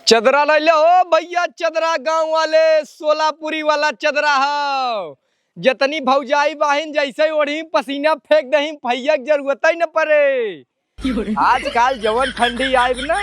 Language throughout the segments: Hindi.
चदरा ले लो भैया, चदरा गांव वाले सोलापुरी वाला चदरा है। जतनी भौजाई बाहिन जैसे ओढ़ी पसीना फेंक दही, भैया की जरूरत ही न पड़े। आजकल जवन ठंडी आयब ना,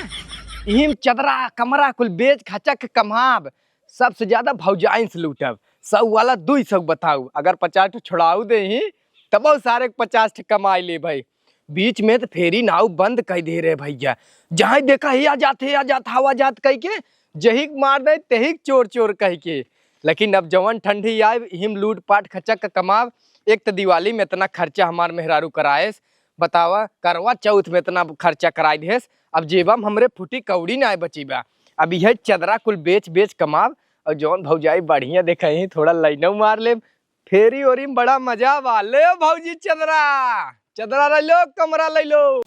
इहिम चदरा कमरा कुल बेच खचक कमाब, सबसे ज्यादा भौजाइन से लूटब। 100 वाला 200 बताऊ, अगर 50 छोड़ाऊ दे तब बहुत सारे 50 कमाई ले भाई। बीच में तो फेरी नाव बंद कर दे रहे भैया, जहाँ देखा ही आ जाते हवा जात कह के, जही मार दे तही चोर चोर कह के। लेकिन अब जवन ठंडी आए हिम लूट पाट खचक कमाब। एक तो दिवाली में इतना खर्चा हमार मेहरारू कराए, बतावा करवा चौथ में इतना खर्चा कराई देस। अब जेबम हमरे फुटी कौड़ी ना बचीबा। अब यह चदरा कुल बेच बेच कमाब, और जौन भौजाई बढ़िया देखा ही थोड़ा लाइनो मार ले, फेरी ओरी में बड़ा मजा वाले भौजी। चदरा चदरा ले लो, कमरा ले लो।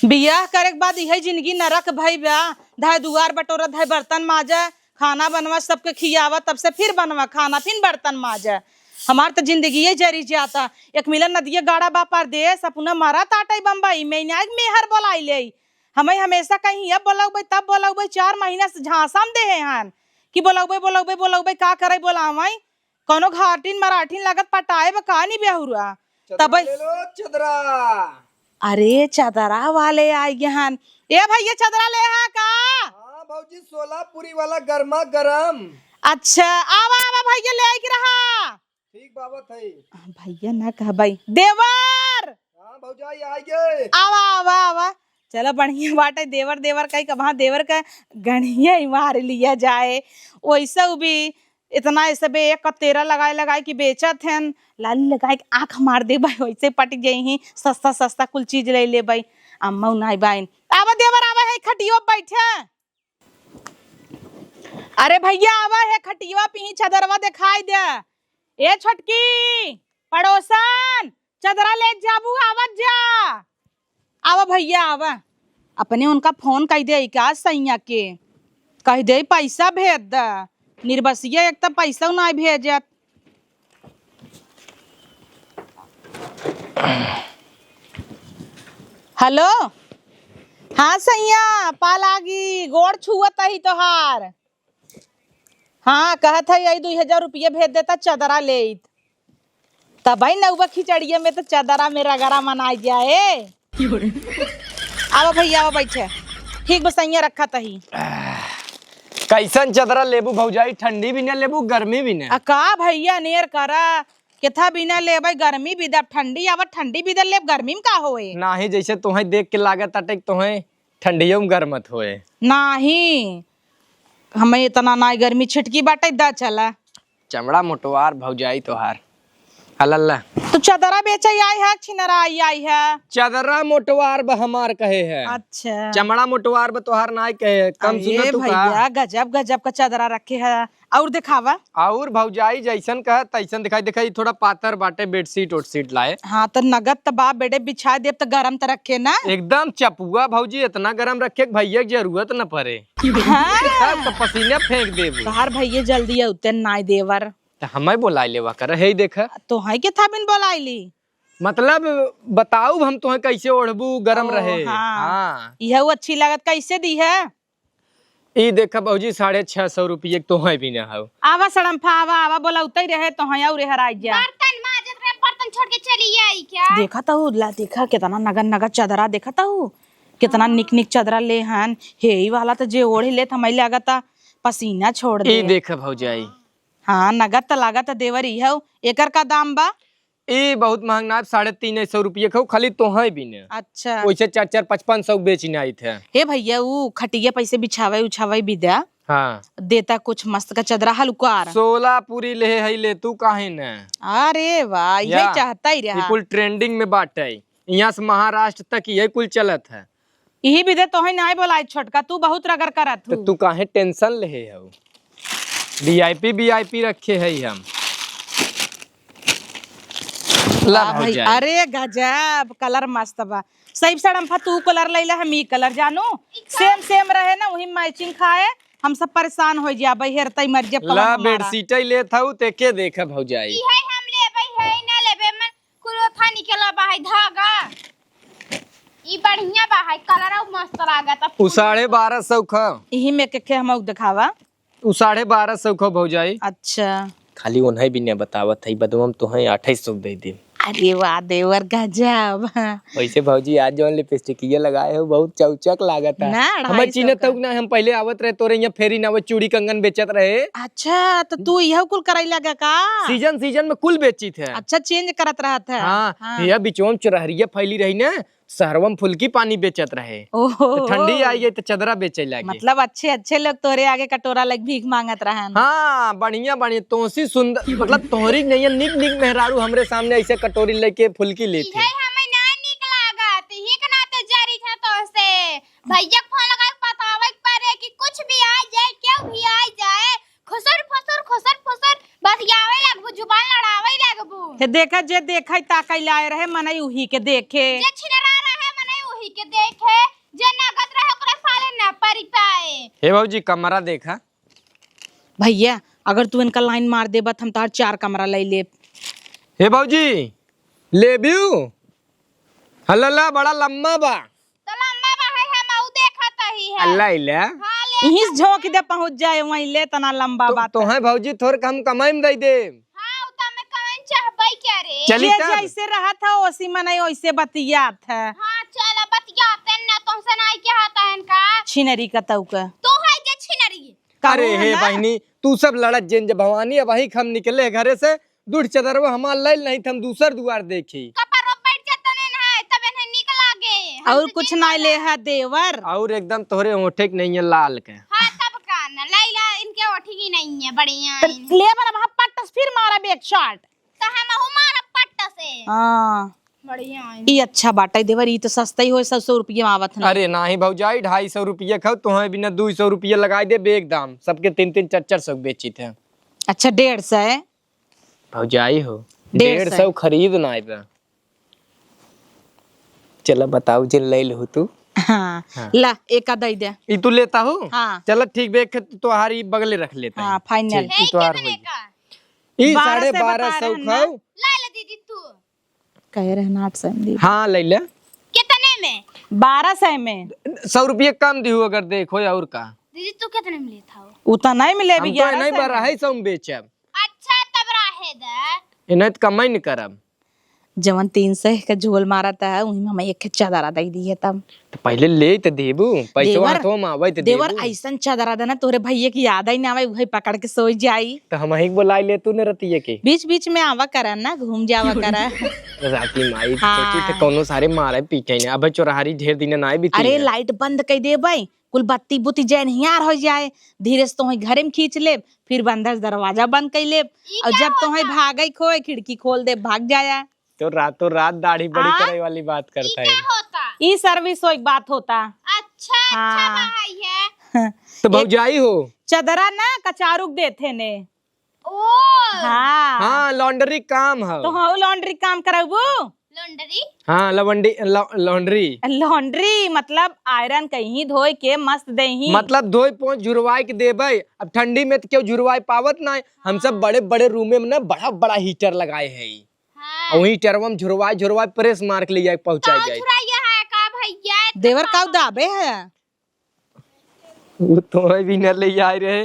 बियाह करे के बाद यही जिंदगी नरक भई बा। धाय दुआर बटोरा, धाय बर्तन माजा, खाना बनवा, सबके खियावा, तब से फिर बनवा खाना, फिर बर्तन माजा। हमार तो जिंदगी ये जरी जाता। एक मिलन नदिया गाड़ा बा परदेश, अपना मारा ताटे बम्बई में मेहर बोलाई ले। हमें हमेशा कहीं अब बोलौबे तब बोलौबे, 4 महीना से झांसम दे हन कि बोलौबे बोलौबे बोलौबे, का करे बोलावई। कोनो घाटिन मराठीन लागत पटाए बा, का नहीं बेहुआ तब ले लो चदरा। अरे चदरा वाले आए हन। ए भैया चदरा ले हा का? हाँ भौजी, सोलापुरी वाला गर्मा गरम। अच्छा आवा आवा भैया ले आई रहा। ठीक बाबा थई। भैया ना कह भाई देवर। हाँ भौजाई आ गए। आवा आवा आवा, चलो बढ़िया बाटे। देवर देवर कहीं कहाँ देवर का गणिया ही मार लिया जाए। वैसा भी इतना ऐसे बे 1 का 13 लगाए लगाए कि बेचत हैं। लाली लगाए के आँख मार दे भाई, वैसे पट गई ही। सस्ता सस्ता कुल चीज ले ले भाई। अम्मा उनाई बाइन आवा देवर आवा है खटियो बैठे। अरे भैया आवा है खटियो पी, चदरवा दिखाई दे। ए छोटकी पड़ोसन, चदरा ले जाबू, आवत जा। आवा भैया आवा। अपने उनका फोन कह दे का सैया के, कह दे पैसा भेज द। निर्बसिया एक तो पैसा नहीं भेजत। हेलो हाँ सैया, पालागी गोड़ छुअत ही तोहार। हाँ कहत है यही 2000 रुपया भेज देता, चदरा ले तब भाई नौबा खिचड़िया में तो चदरा में रगड़ा मनाई जाए। आओ भैया आओ बैठे। ठीक बस सैया रखा तही। कैसन चदरा लेबू भौजाई? ठंडी भी न लेबू, गर्मी भी न। का भैया नेर करा केथा बिना ले भाई, गर्मी भी दब ठंडी आवत, ठंडी भी दे ले गर्मी में का होए। नाही जैसे तुम्हें देख के लागत अटे तुम्हें ठंडियों में गर्मत होए। नहीं हमें इतना ना गर्मी छिटकी बाटे दा चला। चमड़ा मोटवार भौजाई तोहार। अल्लाह तो चदरा बेचा आई है, छिनरा आई है। चदरा मोटवार ब हमार कहे है। अच्छा चमड़ा मोटवार ब तोहार नाय कहे। कम सुन तू का भैया गजब गजब का चदरा रखे है। और दिखावा। और भौजाई जैसन कह तैसन दिखाई। दिखाई थोड़ा पातर बाटे, बेडशीट उडशीट लाए। हाँ तो नगद तो बाप बेटे बिछा दे तो गरम तो रखे ना। एकदम चपुआ भौजी, इतना गरम रखे भैया की जरूरत न पड़े। हाँ। तो पसीना फेंक देबू। बाहर भैया जल्दी उतन नाय देवर। तो हमें बुलाई लेवा कर है देख। तो है के था बिन बोलाइली, मतलब बताऊ हम तुम्हें कैसे ओढ़बू गरम रहे। हाँ। यह अच्छी लागत कैसे दी है? ई देखा भौजी 650 रुपये तो है भी ना हो। आवा सड़म्फा आवा आवा बोला उतर रहे तो है और हराई जा। बर्तन माजत रहे, बर्तन छोड़ के चली आई क्या? देखा तो ला देखा कितना नगद नगद चदरा देखा तो कितना निक निक चदरा ले हन। हे ई वाला तो जे ओढ़ी ले थमई लागता पसीना छोड़ दे। ई देखा भौजाई। हाँ नगद तो लागत देवर ही है। एकर का दाम बा? ई बहुत महंगा 350 रुपये खाऊ, खाली तो है भी ना। अच्छा वैसे 400 500 बेचने आई थे। हे भैया वो खटिया पैसे बिछावे उछावे भी दे। हाँ देता कुछ मस्त का चदरा हल्कार। सोलापुरी ले है ले तू काहे न। अरे वाह यही चाहता ही रहा। कुल ट्रेंडिंग में बाटे, यहाँ से महाराष्ट्र तक यही कुल चलत है। यही भी दे तो है नहीं बोला छोटका, तू बहुत रगड़ करत तो तू काहे टेंशन ले है। वीआईपी रखे है हम। भाई अरे गजब कलर मस्त बा। सही सड़म्फा तू कलर लैला, हम ई कलर जानू सेम सेम रहे ना, वही मैचिंग खाए। हम सब परेशान हो जा भाई, हेरतई मर जे ला बेडशीट ले थाऊ तेके देख भौजाई। ई है हम लेबै है ना लेबै मन कुलो था निकला बा है धागा। ई बढ़िया बा है, कलर मस्त लागता। उ 1250 का, यही में के हम दिखावा। उ 1250 का भौजाई। अच्छा खाली उन्हें भी नहीं बतावत है, बदवम तो है 2800 दे दे। अरे वाह देवर गजब। वैसे भौजी आज जो लिपस्टिक ये लगाए हो बहुत चौचक लागत है। ना, हमें 250 चीने का। तक ना, हम पहले आवत रहे तोरे यहाँ फेरी ना वो चूड़ी कंगन बेचत रहे। अच्छा तो तू यह कुल कराई लगा का? सीजन सीजन में कुल बेची थे। अच्छा चेंज करत रहा था। हाँ, ये बिचोम चुरहरिया फैली रही ना, सहरवम फुल्की पानी बेचत रहे। ओहो तो ठंडी आई गई तो चदरा बेचे लगे। मतलब अच्छे अच्छे लोग तोरे आगे कटोरा लग भीख मांगत रहन। हाँ बढ़िया बढ़िया, तोसी सुंदर मतलब तोहरी नहीं निक निक मेहरारू हमरे सामने ऐसे कटोरी लेके फुल्की लेते। इहे हमें ना निक लागत, ही के नाते जारी था तो से भैया फोन लगा के बतावे पड़े कि कुछ भी आ जाए, क्यों भी आ जाए, खुसर फुसर बतियावे लगबू, जुबान लड़ावे लगबू। हे देखा जे देखा ताकई लाए रहे मनई उही के देखे। जे छिनरा रहे मने वही के देखे, जे नगद रहे ओकरे साले ना परी पाए। हे भौजी कमरा देखा। भैया अगर तू इनका लाइन मार देबा हम तार 4 कमरा ले ले। हे भौजी लेबियो हल्ला बड़ा लम्बा बा। तो लम्बा बा है, हम ऊ देखत ही है। अल्लाह इला हां ले यहीं से झोंक दे पहुंच जाए वहीं ले तना लंबा बात। तो है भौजी थोड़ कम कमाई में दे दे। हां ऊ त में कवन चाहबै क्या रे। चली जे तब। जैसे रहा था ओसी मनई वैसे बतियात है। हां चल बतियाते ना, तुमसे नहीं क्या आता है इनका। छिनरी का तौका तू है जे छिनरी। अरे हे बहनी तू सब लड़त जेन जब भवानी अब वही हम निकले घरे से दूर चदरवा हमार लैल नहीं थम दूसर दुआर देखी। कपड़ो बैठ जाता नहीं है तब इन्हें निक लागे। और कुछ ना ले है देवर। और एकदम तोहरे होठे के नहीं है लाल के। हां तब का ना लैला इनके ओठी की नहीं है बढ़िया। तो ले बना वहां पट्टस फिर मारा बैक शॉट। तो हम हमारा पट्टा से हां बढ़िया है। ई अच्छा बाटा देवर, ई तो सस्ता ही हो 100 रुपये में आवत ना। अरे नाही भौजाई 250 रुपये खाओ तुम्हें बिना 200 रुपये लगाई दे बेग दाम सबके 3-3 4-4 बेची थे। अच्छा 150 भौजाई हो 150 150 खरीद ना इधर। चलो बताओ जे ले लो तू। हाँ, हाँ। ला एक दे दे। ई तू लेता हो। हाँ। चलो ठीक बेग तुम्हारी बगले रख लेता हाँ फाइनल। ठीक, ई तोहार हो कितने गई। का? ई 1200 1250 बता रहे हैं ना। खाओ। ला दीदी तू कह रहे हैं 800 में। हाँ ले ले। कितने में? 1200 में 100 रुपये कम दियो अगर देखो और का। दीदी तू कितने में लेता हो? उतना नहीं मिले हम भी तो नहीं बरा है सौ बेचब। अच्छा तब रहे दे। इन्हें तो कमाई नहीं करब। जवन 300 का झोल मारा था वही में हमें एक चादर दे दी है तब। तो पहले ले तो देबू पैसा हाथों में आवे तो देवर देबू। ऐसा चादर देना तोरे भैया की याद ही ना आवे वही पकड़ के सो जाई। तो हम ही बोलाई ले तू न रतिये के। बीच बीच में आवा करा ना, घूम जावा करा। राती माई हाँ। सोची थे कोनो सारे मारे पीछे ने अब चोरहारी ढेर दिन ना बीती। अरे लाइट बंद कर देबै, कुल बत्ती बुत्ती जैन हियार हो जाए, धीरे से तो घरे में खींच ले, फिर बंदर दरवाजा बंद कर ले, और जब तो भागे खोए खिड़की खोल दे भाग जाया। तो रातों रात दाढ़ी बड़ी हाँ? करे वाली बात करता क्या है। होता? ई सर्विस हो एक बात होता। अच्छा हाँ। भाई है। तो भौजाई हो। चदरा ना कचारुक देथे ने। ओ हाँ हाँ लॉन्ड्री काम है। तो हाँ लॉन्ड्री काम कराबू। लॉन्ड्री हाँ लॉन्ड्री लॉन्ड्री मतलब आयरन कहीं धोए के मस्त दही। मतलब धोई पोंछ झुरवाई के देबै। अब ठंडी में तो क्यों झुरवाई पावत ना। हम सब बड़े बड़े रूमे में ना बड़ा बड़ा हीटर लगाए है। हाँ। और वही हीटरवा में झुरवाई प्रेस मार के ले जाए पहुंचाई जाए। चुराइया है का भैया? देवर का दाबे है। वो तो भी न ले आए रहे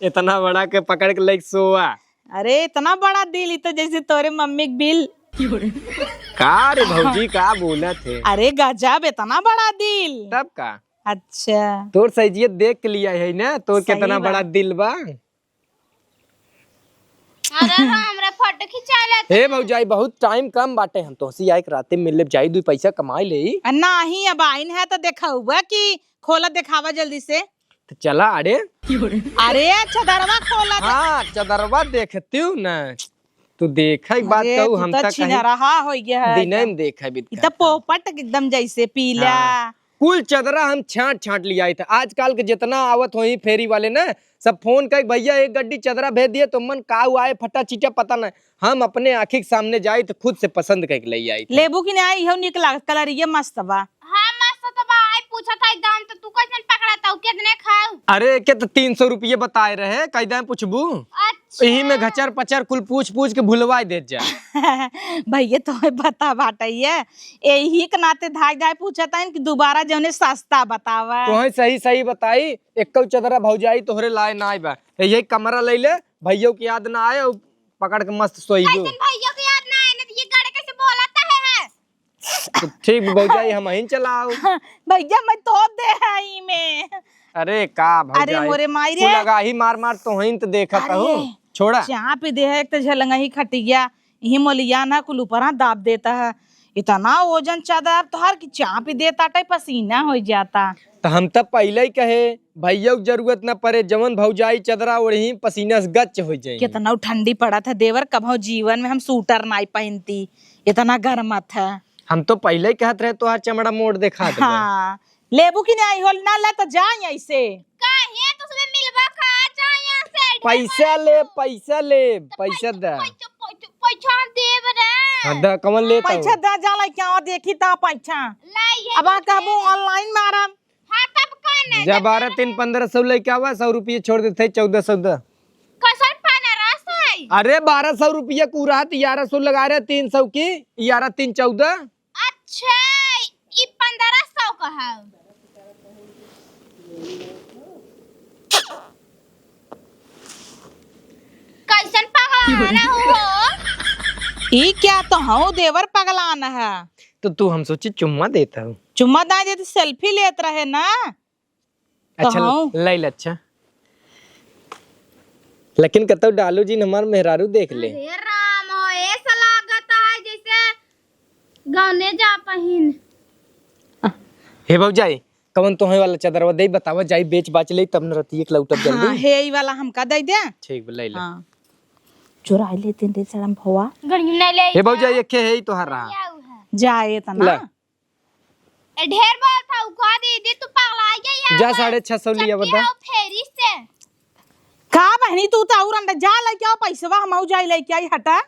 इतना बड़ा के पकड़ के ले सोआ। अरे इतना बड़ा दिल, ही तो जैसे तोरे मम्मी के बिल। का रे भौजी का बोला थे। अरे गजब इतना बड़ा दिल। तब का अच्छा तोर सैजियत देख के लिया है ना तोर सही कितना बा। बड़ा दिल बा। अरे हमरा फोटो खिंचा ले। हे भौजाई बहुत टाइम कम बाटे हम तो हंसी आए राते मिल ले जाई 2 पैसा कमाई ले। नहीं अब आइन है तो देखा हुआ कि खोला दिखावा जल्दी से। तो चला अरे। अरे चदरवा खोला। हाँ चदरवा देखती हूँ ना तू देखा एक बात कहूँ हम तक छीना रहा हो गया है दिन में देखा बीत इतना पोपट एकदम जैसे पीला। हाँ। कुल चदरा हम छांट लिया था। आजकल के जितना आवत होई फेरी वाले ना सब फोन कर भैया एक गड्डी चदरा भेज दिए तो मन का आए फटा चीटा पता नहीं। हम अपने आँखी के सामने जाए तो खुद से पसंद करके ले आई। लेबू की नहीं इहो निक लागत कलर ये मस्त बा। हाँ मस्त तो बा। आई पूछा था दाम तो तू कैसे पकड़ा था? कितने खाऊ? अरे के तो 300 रुपये बताए रहे कैदा पूछबू। यही में घचर पचर कुल पूछ पूछ के भुलवा देत जा। भैया तुम्हें बता बाटैया यही के नाते धाय धाय पूछता है कि दोबारा जौने सस्ता बतावा। तोहे सही सही बताई। एक चदरा भौजाई तोहरे लाए ना आए बा, यही कमरा ले ले भैया की याद ना आए और पकड़ के मस्त सोई दो। भैया को याद ना आए ना तो ये गाड़ी कैसे बोलता है? तो ठीक भौजाई हम ही चलाओ। भैया मैं तो दे है में। अरे का भौजाई, अरे मोरे माई तू रे लगा ही मार मार तो ही तो देखत हूँ। छोड़ा जहाँ पे दे है एक तो झलंगा ही खटिया यही मोलिया ना कुल ऊपर दाब देता है। इतना वजन चादा तो हर की चाह पे देता टाइप पसीना हो जाता। तो हम तब पहले ही कहे भैया की जरूरत न पड़े, जवन भौजाई चदरा ओढ़ी पसीना से गच हो जाए। कितना ठंडी पड़ा था देवर, कभी जीवन में हम सूटर नहीं पहनती, इतना गर्म था। हम तो पहले ही कहते रहे तो हर चमड़ा मोड़ दिखा दे। हाँ लेबू की नहीं होल ना ले तो जाए ऐसे काहे तो उसमें मिलवा खा जा यहाँ से। पैसा ले पैसा ले पैसा दे। पैसा देब रे। हाँ दा कमल लेता हूँ। पैसा दे जाला क्या देखी ता पैसा लाई अब कहबो ऑनलाइन मारम। हाँ तब कौन है? जब 12 3 1500 लेके आवा 100 रुपये छोड़ देते 1400 दा। कसर पाना रस है। अरे 1200 रुपया पूरा 1100 लगा रहे 300 की 11 3 14। अच्छा ये 1500 का है। कैसन पगलाना हो? ई क्या तो हूँ देवर पगलाना है। तो तू हम सोची चुम्मा देता हूँ। चुम्मा दाए देते सेल्फी लेत रहे ना। अच्छा हाँ। ले ले अच्छा, लेकिन कतो डालू जी हमार मेहरारू देख ले। अरे राम हो ऐसा लागता है जैसे गाने जा पहिन। हे भौजाई कवन तोहे वाला चदरवा दे बतावा जाई बेच बाच ले तब न रती एक लौटब हाँ, जल्दी। हे ई वाला हमका दे दे। ठीक ले ले। हाँ चुरा लेते दे सड़म भवा गड़ी नहीं ले हे भौजाई एके है तो हर रहा जाए तना। ला ढेर बार था उका दीदी तू पगला गई जा 650 लिया बता। फेरी से का बहनी तू तो और अंडा जा ले क्या पैसा हम आउ जाई ले क्या हटा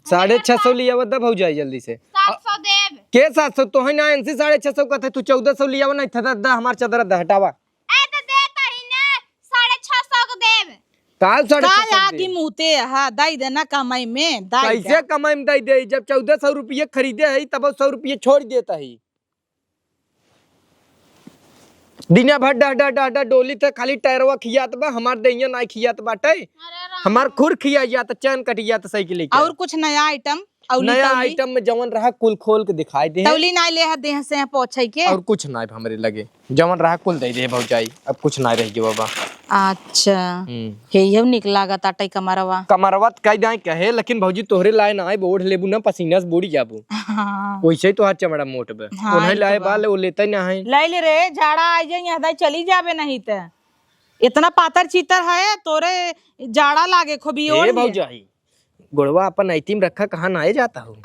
650 लिया बता भौजाई जल्दी से। 700 देब। के 700 तो है ना इनसे 650 का था, तू 1400 लिया नहीं था दा हमार चदरा दा हटावा। ए तो देता ही ना 650 को देब। काल का 650 आगी मुते हा दाई देना कमाई में दाई कैसे कमाई में दे दे, जब 1400 रुपये खरीदे है तब 100 रुपये छोड़ देता है। दिना भर डा डा डा डा डोली तक खाली टायरवा खियात बा, हमार दैया ना खियात बाटे। अरे राम हमार खुर खिया जात चैन कटिया त साइकिल के। और कुछ नया आइटम औली नया तौली आइटम में जवन रहा कुल खोल के दिखाई दे। तौली ना ले हा देह से पहुंचे के। और कुछ ना हमरे लगे जवन रहा कुल दे दे भौजाई, अब कुछ ना रह गयो बाबा। अच्छा हे यो निकला गा टाई कमरवा। कमरवत कह दाई कहे, लेकिन भौजी तोहरे लाए ना आए बोढ़ लेबू ना पसीना से बूढ़ी जाबू। हाँ वैसे ही तो हाथ चमड़ा मोट बे। हाँ, उन्हें ई लाए तो बाल वो लेते ना है। ले ले रे झाड़ा आ जाए यहाँ चली जाबे नहीं ते इतना पातर चीतर है तोरे जाड़ा लागे खोबी ए और भौजाई गोड़वा अपन आइटिम रखा कहाँ ना जाता हूँ।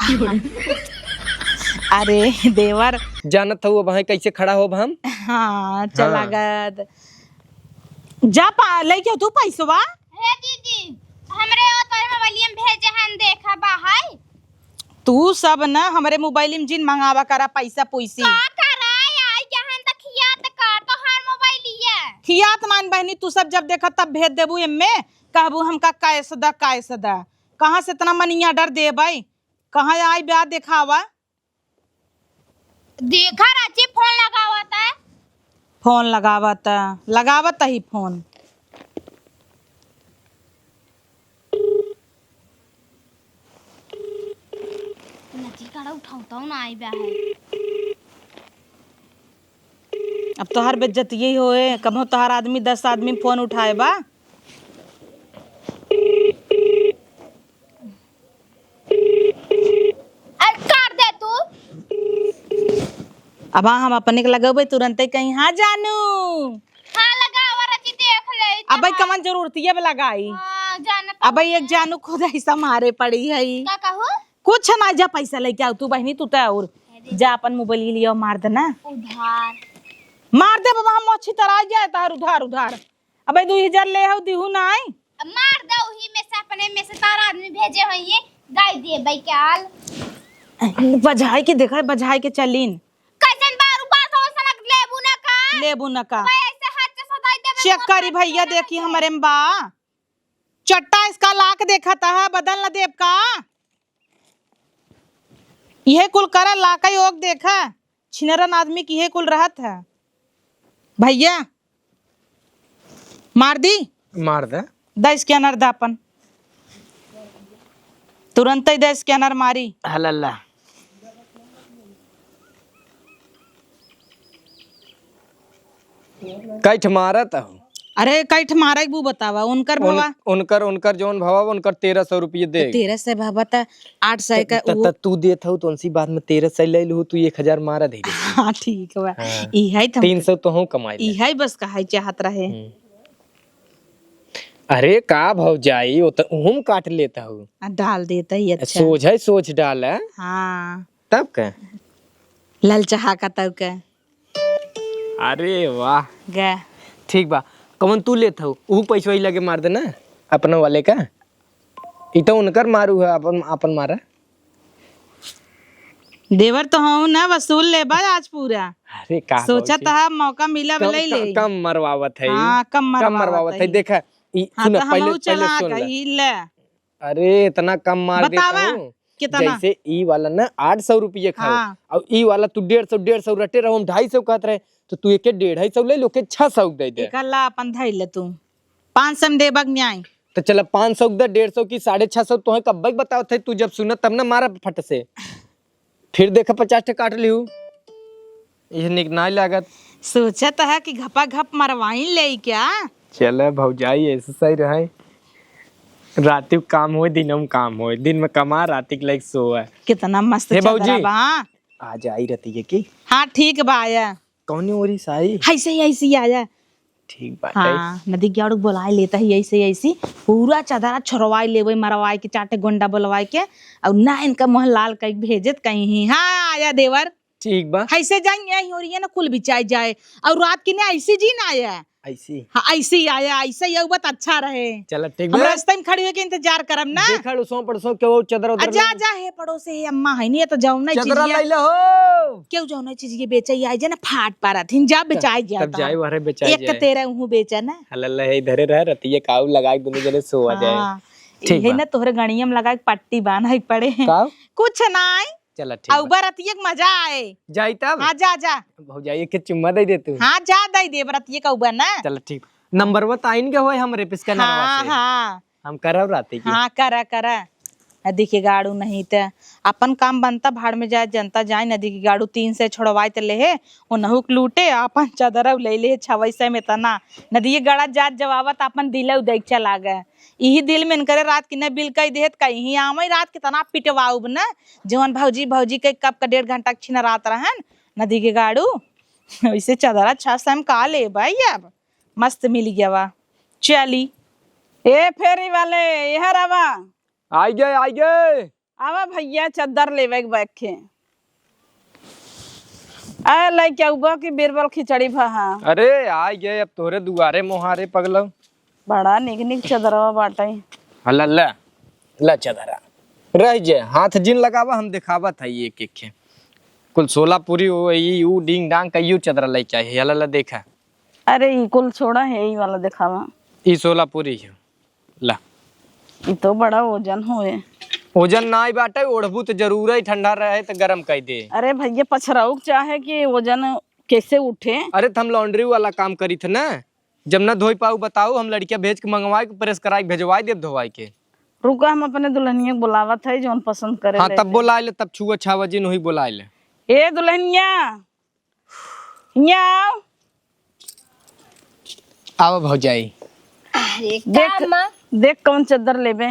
अरे देवर जानत हूँ अब कैसे खड़ा हो हम। हाँ चला हाँ। गद जा पा ले के तू पैसवा। हे दीदी हमरे ओ तोर मोबाइल में भेजे हन देखा बा है। तू सब ना हमारे मोबाइल में जिन मंगावा करा पैसा पुइसी का कराय आई जहन तक खिया त का तो हर मोबाइल ये खियात मान बहनी तू सब जब देखा तब भेज देबू एमे कहबू हमका कैसे दा कहाँ से इतना मनिया डर दे भाई कहाँ आई ब्याह देखावा। देखा राची फोन लगावत है। फोन लगावत ही फोन नची काड़ा उठाता हूं ना आई बा है। अब तो हर बेज्जत यही होए कभो तोहर आदमी 10 आदमी फोन उठाए बा। कर दे तू। अब हम अपने के लगेबे तुरंत कहीं हाँ जानू हां लगावा राची देख ले। अब कमन जरूरत है लगाई। हां जानत अब एक जानू खुद ऐसा मारे पड़ी है का कहू कुछ ना जा पैसा लेके आओ तू बहनी तू तो और जा अपन मोबाइल लियो मार देना उधार मार दे बाबा हम अच्छी तरह जाए तार उधार अब 2000 ले हो दिहू ना आई मार दे उही में से अपने में से तार आदमी भेजे होइए गाय दे भाई काल बजाई के देखा बजाई के चलीन कैसन बारू बात हो सनक लेबू न का मैं ऐसे हाथ से सदाई देबे चेक करी भैया देखी हमारे में बा चट्टा इसका लाक देखा था बदल न देव का यह कुल करा लाका योग देखा छिनरन आदमी की यह कुल रहत है भैया मार दी मार दे द स्कैनर दापन तुरंत ही द स्कैनर मारी हल्ला कैठ मारत हो अरे कैठ मारा बू बतावा उनकर भवा उनकर जौन भवा उनकर 1300 रुपये दे 1300 भवा त 800 का त तू देत हो तो उनसी बात में 1300 ले लू तू 1000 मारा दे हाँ ठीक बा ई है 300 तो हूं कमाई ई है बस कहा चाहत रहे अरे का भाव जाई वो तो हम काट लेता हूँ डाल देता ही अच्छा सोच है सोच डाल है हाँ तब का ललचहा का तब का अरे वाह गे ठीक बा कौन तू लेता हो वो पैसा ही लगे मार देना अपना वाले का ई तो उनकर मारू है अपन मारा देवर तो हूँ ना वसूल ले बा आज पूरा अरे का सोचा था मौका मिला ले ले कम मरवावत है हाँ कम मरवावत है देखा हाँ तो हम चला कही ले अरे इतना कम मार देता बतावा हूँ कितना जैसे ई वाला ना 800 रुपये खाओ हाँ। और ई वाला तू 150 रटे रहो हम 250 कहत रहे तो तू एक 150 ले लो के 600 दे दे कल्ला अपन धैल ले तू 500 में देबक न्याय तो चला 500 दे 150 की 650 तो है कब बताओ थे तू जब सुना तब ना मारा फट से फिर देखा 50 टका काट लियो ये निक ना लागत सोचत है कि घपा घप मरवाई ले क्या चल भौजाई ऐसे सही रहे रात काम हो दिन में काम हो दिन में कमा रात के लाइक सो है कितना मस्त हे चदरा बाबूजी। बा आज आई रहती है की हाँ ठीक बा आया कौन ओरी साई ऐसे ही आया ठीक बात है हाँ नदी ग्याड़ू बुलाए लेता ही ऐसे पूरा चदरा छोड़वाई लेवे मरवाई के चाटे गोंडा बुलवाई के और ना इनका मोह लाल कहीं भेजत कहीं हाँ आया देवर ठीक बा ऐसे जाएंगे यही हो रही है ना कुल बिचाई जाए और रात की ने ऐसी जी ना आया ऐसी हाँ ऐसे ही आया ऐसे ही बात अच्छा रहे चल ठीक हम बा रास्ते में खड़ी होके इंतजार करब ना देखा उसो पड़सो के वो चदर उधर जा जा हे पड़ोसे हे अम्मा है नहीं तो जाऊ ना चदरा चीज ले ले हो क्यों जाऊ ना चीज ये बेचे आई जे ना फाट पारा थीन जा बेचाई जा तब जाए वहां बेचाई एक का तेरा हूं बेचा ना हल्ला है इधर रह रती है काऊ लगा के दोनों जने सो आ जाए हाँ ठीक ये बा। ना तोहरे गणियम लगा के पट्टी बांध पड़े काऊ कुछ ना चल ठीक बा। औबर अतियक मजा आए जाई तब हाँ जा जा भौजाई के चुम्मा दे दे तू हाँ जा दई दे बरतिये का उबर ना चल ठीक नंबर वो ताइन के होए हमरे पिसका हाँ नरवा से हाँ हम करब राते की हाँ करा करा नदी के गाड़ू नहीं तो अपन काम बनता भाड़ में जाए जनता जाए नदी की गाड़ू 3 से छोड़वाए तो ले वो नहुक लूटे अपन चादर ले ले 6 में तना नदी गड़ा जात जवाबत अपन दिल उदैक चला गए यही दिल में करे रात की न बिल कई देत कहीं आमई रात के तना पिटवाऊब न जवन भौजी भौजी के कब का 1.5 घंटा छिन रात रहन नदी के गाड़ू वैसे चादर 6 सम का ले भाई अब मस्त मिल गया वा चली ए फेरी वाले यहर आवा आई गए आवा भैया चद्दर लेवे के बैठे आ लाई क्या उबा की बीरबल खिचड़ी भहा अरे आई गए अब तोरे दुआरे मोहारे पगलो बड़ा निक निक चदरवा बाटे हल्ला ला ला चदरा रह जे हाथ जिन लगावा हम दिखावा था ये एक के कुल 16 पूरी हो यू डिंग डांग कईयो चदरा ले चाहिए हल्ला ला देखा अरे ई कुल छोड़ा है ई वाला दिखावा ई 16 पूरी है ला ई तो बड़ा वजन होए वजन ना आई बाटे ओढ़बू तो जरूर है ठंडा रहे तो गरम कर दे अरे भैया पछराऊ चाहे कि वजन कैसे उठे अरे हम लॉन्ड्री वाला काम करी थे ना जब ना धोई पाऊ बताऊ हम लड़कियां भेज के मंगवाए के प्रेस कराई भेजवाई दे धोवाई के रुका हम अपने दुल्हनिया बुलावत है जौन पसंद करे हाँ ले तब बोलाए ले तब छुआ छावा जिन वही बोलाए ले ए दुल्हनिया यहाँ आओ भौजाई अरे देख का माँ देख कौन चद्दर लेबे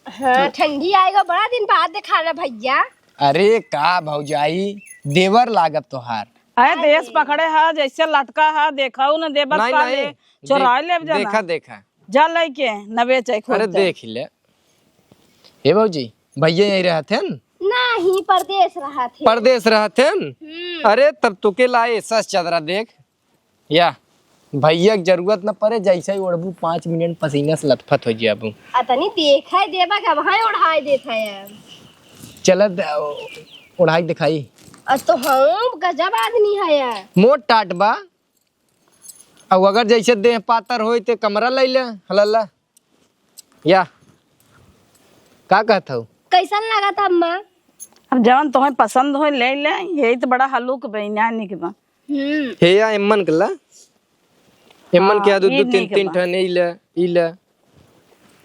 हाँ ठंडी आएगा बड़ा दिन बाद दिखाना भैया अरे का भौजाई देवर लागत तोहार अरे देश पकड़े हा जैसे लटका हा देखा न देबत नहीं का ले चोरा ले जाना देखा देखा जा लेके न बेचे खुद अरे देख ले हे भौजी भैया यही रहते हैं नहीं परदेश रहा थे परदेश रहते हैं अरे तब तुके लाए सस चदरा देख या भैया के जरूरत न पड़े जैसे ही ओढ़बू 5 मिनट पसीना से लथपथ हो जाबू अतनी देखा है देवा का वहाँ उड़ाई देता है चल उड़ाई दिखाई तो हम गजब आदमी है यार मोट टाट बा अब अगर जैसे देह पातर होई ते कमरा ले ले हलल्ला या का कहता हूँ? कैसन लगा था अम्मा? अब जवन तुम्हें पसंद हो ले ले, यही तो बड़ा हल्लुक बहना निकबा। हे या एमन कला एमन के दो ये तीन नहीं तीन के ठन इले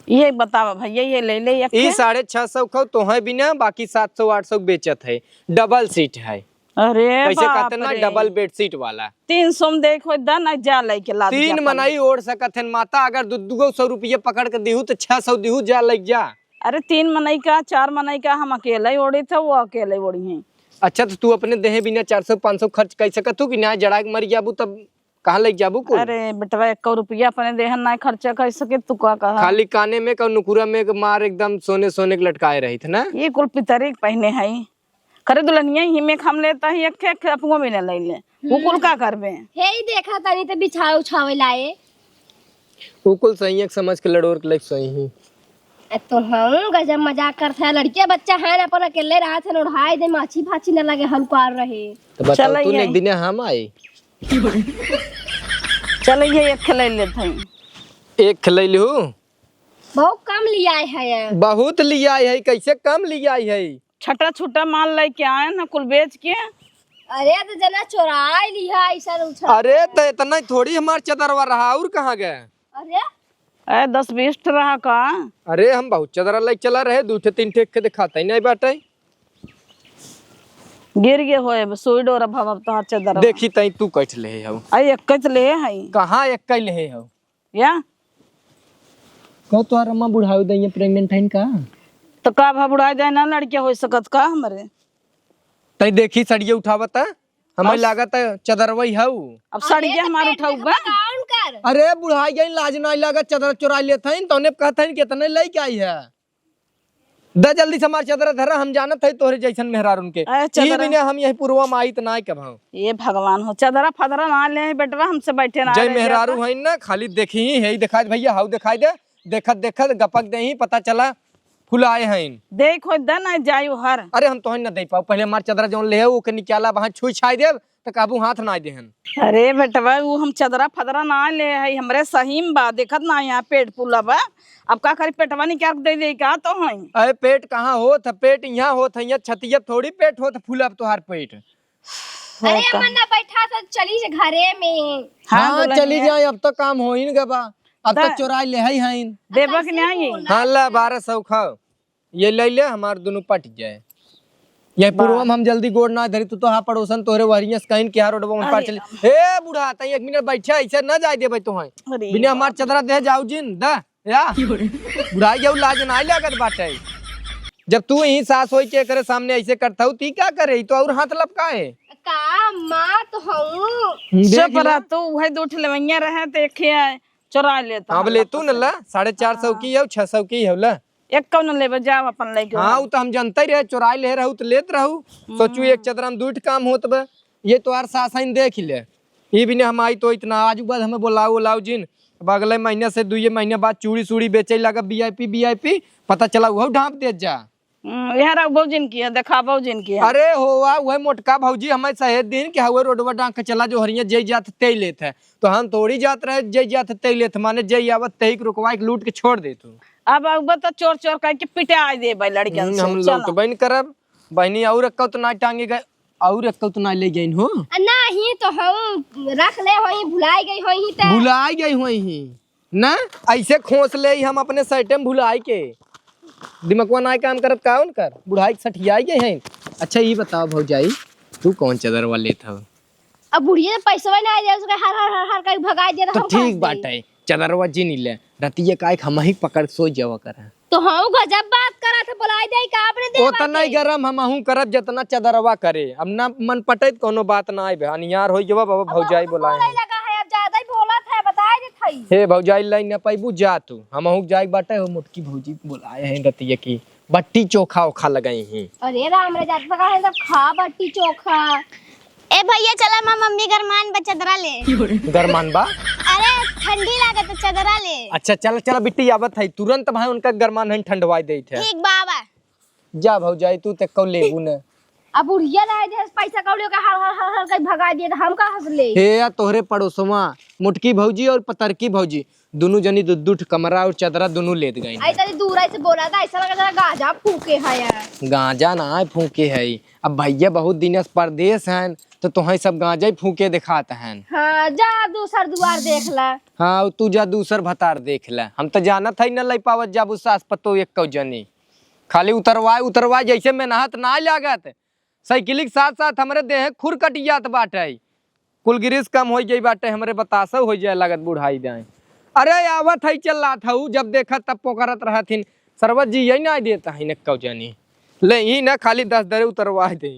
ये बतावा भैया, ये ले ले एक ई 650 खो तो है बिना, बाकी 700 800 बेचत है। डबल सीट है, अरे कैसे बाप कहते ना रे। डबल बेड सीट वाला। 300 में देखो दन जा लेके ला दिया 3 मनाई ओढ़ सकत है माता, अगर 200 रुपया पकड़ के दिहू तो 600 दिहू जा लग जा। अरे 3 मनई का 4 मनई का हम अकेले ही ओढ़ी थे, वो अकेले ओढ़ी हैं। अच्छा तो तू अपने देहे बिना 400 500 खर्च कर सकत कि ना, जड़ा के मर जाबू तब कहाँ लग जाबू को? अरे बेटवा 1 रुपया अपने देहन ना खर्चा कर सके, तू का कहा? खाली काने में का नुकुरा में मार एकदम सोने सोने के लटकाए रही थे ना। ये कुल पितरी पहने है करे दुल्हनिया ही में हम लेता है, एक अपनो भी न ले ले, वो कुल का करबे? हे ही देखा तनी तो बिछावे उछावे लाए। वो कुल सही एक समझ के लड़ोर के लग सही ही। तो हम गजब मजाक करते हैं, लड़के बच्चा है ना, अपन अकेले रहा थे, उड़ाए दे माछी फाची न लगे हल्कार रहे। तो बताओ चलो तूने ये। एक दिन हम आए चल ये एक ले लेते हैं। एक खिलैलू बहुत कम लिया है। बहुत लिया है, कैसे कम लिया है? छटा छुटा माल लेके आए ना कुल बेच के। अरे तो जना चोरा लिया ऐसा उछल। अरे तो इतना थोड़ी हमार चदरवा रहा, और कहाँ गए? अरे 10-20 रहा का। अरे हम बहुत चदरा ले चला रहे, 2-3 ठेक के दिखाता ही नहीं बाटे। गिर गए होए सुई डोरा भव तो चदर देखी तई तू कैठ ले हो? आई एक ले है कहाँ एक कै ले हो? या कहो तो अम्मा बुढ़ाऊ दई प्रेग्नेंट है का? तो का भबुड़ा जाए ना, लड़के हो सकत का हमरे? तई देखी सड़िए उठावता, हमें लागत है चदरवई हऊ। अब सड़िया हमारे उठाऊ बा। काउंट कर। अरे बुढ़ाई गई लाज नहीं लागत, चदर चुरा लेते हैं तो कहते हैं कितने लई के आई है। द जल्दी से हमार चदर धरा, हम जानत है तोहरे जैसन मेहरार उनके। ई बिना हम यही पूर्वा में आई त ना कभाऊ। ये भगवान हो, चदरा फदरा ना ले बेटवा, हमसे बैठे ना जय रहे मेहरारू है ना, खाली देखी ही है दिखाई भैया, हाउ दिखाई दे, देखत देखत गपक दे ही पता चला फुल आए हैं। देखो दन आ जायु हर। अरे हम तो न दे पाऊ, पहले हमार चदरा जौन ले वो के निकाला वहां छुई छाई देव तो काबू हाथ ना देहन। अरे बेटवा वो हम चदरा फदरा ना ले है, हमरे सही में बा, देखत ना यहाँ पेट फूला बा। अब का करी पेटवा निकाल दे दे का तो है? अरे पेट कहाँ होत है, पेट यहाँ होत है, यहाँ छतिया थोड़ी पेट होत फूल अब तोहार पेट। अरे अमन ना बैठा था, चली से घरे में। हाँ चली जाए, अब तो काम हो ही न गबा, अब तो चुराई ले है। देवक नहीं हाँ ला 1200 खाओ, ये ले ले हमार दोनों पट जाए। ये पूर्व हम जल्दी गोड़ ना धरी, तू तो हाँ पड़ोसन तोरे वरियस कहीं के रोड में पार चले। ए बूढ़ा तई 1 मिनट बैठे, ऐसे न जाए देबे तो है बिना हमार चदरा दे जाऊ जिन दा या बुढ़ाई जाऊ लाज ना लागत बाटे। जब तू ही सास होई के करे सामने ऐसे करता हूँ ती क्या करे, तो और हाथ लपकाए का माँ तो हूँ सब रहा तो वही 2 ठेलवैया रहे तो एक चुरा लेता। अब ले तू न ला 450 की है 600 की है ला, एक कौन ले जाओ अपन लेके। हाँ तो हम जानते रहे चुराई ले रहू तो लेत रहू, सोचू एक चदरा में 2 काम होत बे। ये तो आर सासन देख ले, ये भी हम आई तो इतना आज बाद हमें बोलाओ जिन, अब अगले महीने से 2 महीने बाद चूड़ी सूड़ी बेचे लगा वीआईपी पता चला वो ढांप दे जा। यार बहुजिन की है, देखा बहुजिन की है। अरे होवा वह मोटका भौजी हमें सहे दिन के हुए रोडवा डांग के चला जो हरिया जय जात ते लेत है, तो हम थोड़ी जात रहे जय जात ते लेत, माने जय आवत ते रुकवा के लूट के छोड़ दे तू। अब तो चोर चोर कह के पिटा दे भाई लड़कियन से। हम लोग तो बहन करब बहनी, और एक तो ना टांगे गए, और एक तो ना ले गई हो ना ही तो हम रख ले होई, भुलाई गई होई तो भुलाई गई होई ना, ऐसे खोस ले हम अपने सैटे में भुलाई के दिमकवा ना काम करत काउन कर बुढ़ाई सठियाई गए हैं। अच्छा ये बताओ भौजाई तू कौन चदर वाले था? अब बुढ़िया ने पैसा ना दे, उसके हर हर हर हर कर भगा दे तो ठीक बात है, चदरवा जी नहीं ले रतिया का एक हम ही पकड़ सो जावा कर। तो हम गजब बात करा था, बुलाई दे का आपने दे उतना ही गरम हम हूं करब जितना चदरवा करे, अब ना मन पटे कोनो बात ना आइबे, अनियार होई जवा बाबा भौजाई बुलाए हैं। लगा है, अब ज्यादा ही बोलत है, बता दे थई। हे भौजाई लाइन न पाइबू जा तू, हम हूं जाई बाटे हो मोटकी भौजी बुलाए हैं रतिया की बट्टी चोखा ओखा लगाई हैं। अरे राम रे जात लगा है, सब खा बट्टी चोखा। ए भैया चला मां मम्मी गरमान बचदरा ले। गरमान बा? अरे ठंडी लागत चदरा ले। अच्छा चल चल बिट्टी आवत है, तुरंत भाई उनका गरमान है ठंडवाई देत है। ठीक बाबा जा भौजाई तू ते कौ लेबू न अब बुढ़िया रहे दे पैसा कौड़ियों का हर हर हर हर कहीं भगा दिए तो हम का हंसले। हे या तोहरे पड़ोसवा मुटकी भौजी और पतरकी भौजी दोनों जनी दुद्दुठ कमरा और चदरा दोनों लेत गई। आई तनी दूर से बोला था ऐसा लगा था गाजा फूके है यार। गांजा ना फूके है। अब भैया बहुत दिन से परदेश हैं तो तुम्हें सब गांजा ही फूके दिखाते हैं। हाँ जा दूसर दुआर देख ला। हाँ तू जा दूसर भतार देख ले। हम तो जाना था न लई पावत जाबू सास पतो एक कौ जनी खाली उतरवाए जैसे में नहात ना लागत साइकिल के साथ साथ हमारे देह खुर कटियात बाटे कुल गिरीश कम हो जाई बाटे हमरे बतासा हो जाए लागत बुढ़ाई जाए। अरे आवत है चल रहा था जब देखा तब पोकरत रहथिन सरवत जी यही ना देता है न कौ जनी ले ही ना खाली 10 दरे उतरवा दे।